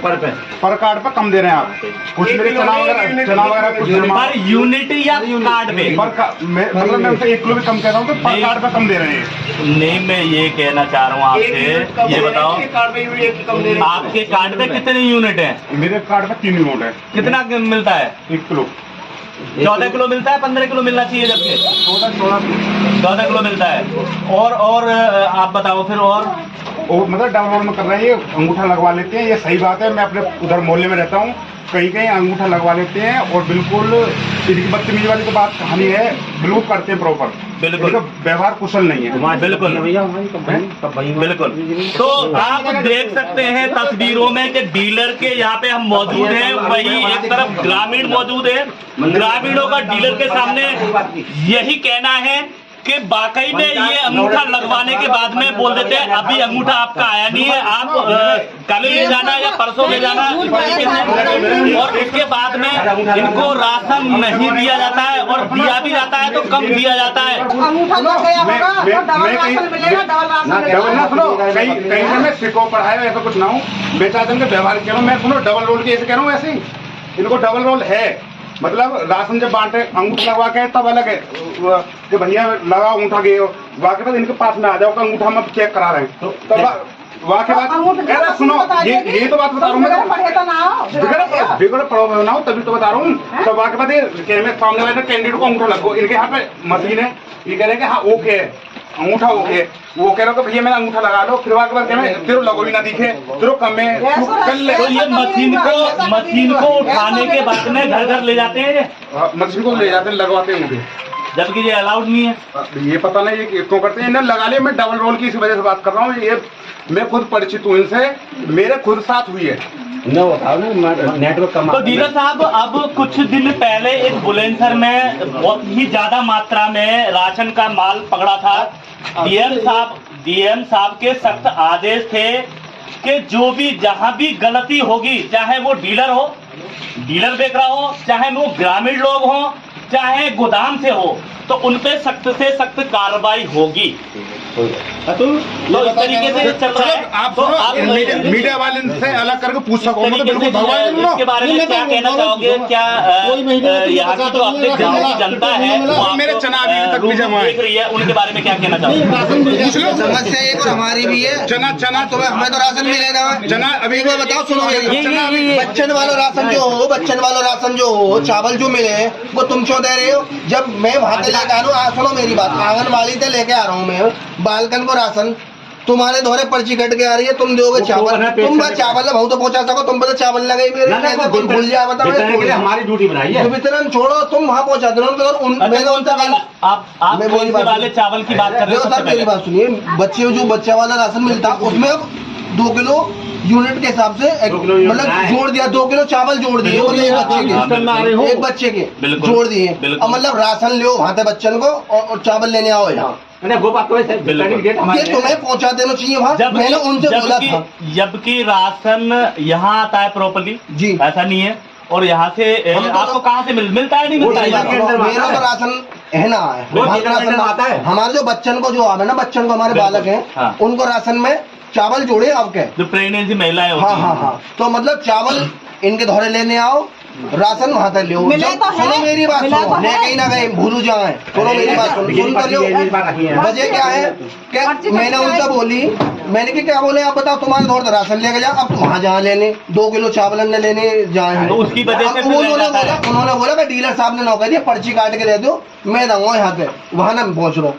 Speaker 8: कार्ड पे कम दे रहे हैं आप। कुछ मेरे चना वगैरह कुछ
Speaker 1: पर यूनिट या कार्ड पे
Speaker 8: मतलब मैं उनसे 1 किलो भी कम कह रहा हूँ, तो पर कार्ड पे कम दे रहे हैं।
Speaker 1: नहीं, मैं ये कहना चाह रहा हूँ आपसे, ये बताओ आपके कार्ड पे कितने यूनिट है?
Speaker 8: मेरे कार्ड पे 3 यूनिट है।
Speaker 1: कितना मिलता है?
Speaker 8: 1 किलो।
Speaker 1: 14 किलो मिलता है, 15 किलो मिलना चाहिए, जबकि 14 किलो मिलता है। और आप बताओ फिर। और
Speaker 8: मतलब डबल रोल में कर रहे हैं, ये अंगूठा लगवा लेते हैं, ये सही बात है। मैं अपने उधर मोहल्ले में रहता हूँ, कहीं कहीं अंगूठा लगवा लेते हैं और बिल्कुल इनकी बदतमीजी वाली तो बात कहानी है, बिल्कुल करते हैं प्रॉपर, बिल्कुल व्यवहार कुशल नहीं है।
Speaker 1: बिल्कुल बिल्कुल। तो आप देख सकते हैं तस्वीरों में कि डीलर के यहाँ पे हम मौजूद हैं, वही एक तरफ ग्रामीण मौजूद है। ग्रामीणों का डीलर के सामने यही कहना है कि वाकई में ये अंगूठा लगवाने के बाद में बोल देते हैं अभी अंगूठा आपका आया नहीं है, आप कल ले जाना या परसों ले जाना, और उसके बाद में इनको राशन नहीं दिया जाता है, और दिया भी जाता है तो कम दिया जाता है।
Speaker 8: कहीं मैं सिखो पढ़ाया ऐसा कुछ ना हूँ, बेचारे के व्यवहार कह रहा हूँ मैं। सुनो, डबल रोल की ऐसे कह रहा हूँ, ऐसे ही इनको डबल रोल है। मतलब राशन जब बांटे अंगूठा लगवा के तब अलग है कि भैया लगा अंगूठा गए वाके बाद इनके पास में आ जाओ, अंगूठा हम चेक करा रहे हैं, तब वाके बाद सुनो, ये तो बात बता रहा हूँ मैं, बिगड़ पड़ो ना हो तभी तो बता रहा हूँ। तब वाके बाद सामने वाले कैंडिडेट को अंगूठा लगो, इनके यहाँ पे मशीन है, ये कह रहे हैं कि हाँ ओके है अंगूठा ओके, वो कह रहे हो कि भैया मेरा अंगूठा लगा लो, फिर वाके बाद कह रहे तेरे लगो भी ना दिखे, तेरे कम में कर ले।
Speaker 1: तो ये मशीन को उठाने के बाद में घर घर ले जाते हैं,
Speaker 8: मशीन को ले जाते हैं, लगवाते हैं मुझे,
Speaker 1: जबकि ये अलाउड नहीं है।
Speaker 8: ये पता नहीं ये क्यों करते हैं, इन्हें लगा ले। मैं डबल रोल की इसी वजह से बात कर रहा हूँ, ये मैं खुद परिचित हूँ इनसे, मेरे खुद साथ हुई है।
Speaker 1: नेटवर्क कम। तो डीलर साहब, अब कुछ दिन पहले एक बुलंदशहर में बहुत ही ज्यादा मात्रा में राशन का माल पकड़ा था। डीएम साहब के सख्त आदेश थे कि जो भी जहां भी गलती होगी, चाहे वो डीलर हो, डीलर बेच रहा हो, चाहे वो ग्रामीण लोग हो, चाहे गोदाम से हो, तो उन पे सख्त से सख्त कार्रवाई होगी। तो इस तरीके से चल रहा है।
Speaker 8: आप मीडिया वाले से अलग करके पूछ सको,
Speaker 1: इसके बारे में क्या कहना चाहोगे? क्या यहाँ की जो अपने गाँव की जनता है
Speaker 8: मेरे चना
Speaker 1: देख रही है, उनके बारे में क्या कहना चाहोगे?
Speaker 13: समस्या एक हमारी भी है,
Speaker 8: चना
Speaker 13: तो हमें तो राशन मिलेगा।
Speaker 8: चना अभी
Speaker 13: मैं बताओ, सुनो, बच्चन वाला राशन जो हो, चावल जो मिले वो तुम क्यों दे रहे हो? जब मैं वहाँ से लेके आ रहा हूँ, सुनो मेरी बात, आंगनबाड़ी से लेके आ रहा हूँ मैं बालकन को राशन, तुम्हारे दोहरे पर्ची कट के आ रही है, तुम दोगे चावल, तुम बस चावल भाव तो पहुंचा सको, तुम बस चावल लगे मेरे, तुम भूल जाए, बताओ
Speaker 1: हमारी ड्यूटी बनाई है,
Speaker 13: वितरण छोड़ो, तुम वहाँ पहुंचा दो।
Speaker 1: आप वाले चावल की बात कर रहे हो?
Speaker 13: मेरी बात सुनिए, बच्चे जो बच्चा वाला राशन मिलता उसमें अब 2 किलो यूनिट के हिसाब से मतलब जोड़ दिया, 2 किलो चावल जोड़ दिए एक बच्चे के जोड़ दिए, और मतलब राशन लो वहाँ पे बच्चन को और चावल लेने आओ यहाँ, वो बात ये तुम्हें पहुँचा देना चाहिए वहाँ। मैंने उनसे बोला था,
Speaker 1: जबकि राशन यहाँ आता है प्रॉपर्ली
Speaker 13: जी,
Speaker 1: ऐसा नहीं है, और यहाँ से आपको कहाँ से मिलता है? नहीं मिलता है,
Speaker 13: मेरा तो राशन है ना, हमारे जो बच्चन को जो आवे ना, बच्चन को हमारे बालक हैं उनको राशन में चावल जोड़े आपके,
Speaker 1: जो प्रेगनेंसी महिलाएं होती हैं।
Speaker 13: हाँ, तो मतलब चावल इनके धोरे लेने आओ, राशन वहाँ तक लो। सुनो मेरी बात, सुनो, कहीं ना कहीं भूलू जाए, सुनो मेरी बात, सुन कर लो। वजह क्या है कि मैंने उनसे बोली, मैंने कि क्या बोले आप बताओ, तुम्हारे दौर से राशन लेके जाओ, अब वहाँ जहाँ लेने 2 किलो चावल लेने जाए,
Speaker 1: तो उसकी वजह से
Speaker 13: उन्होंने बोला कि डीलर साहब ने नौकरी दिया, पर्ची काट के दे दो, मैं दूंगा यहाँ पे, वहाँ ना पहुँच रहा हूँ।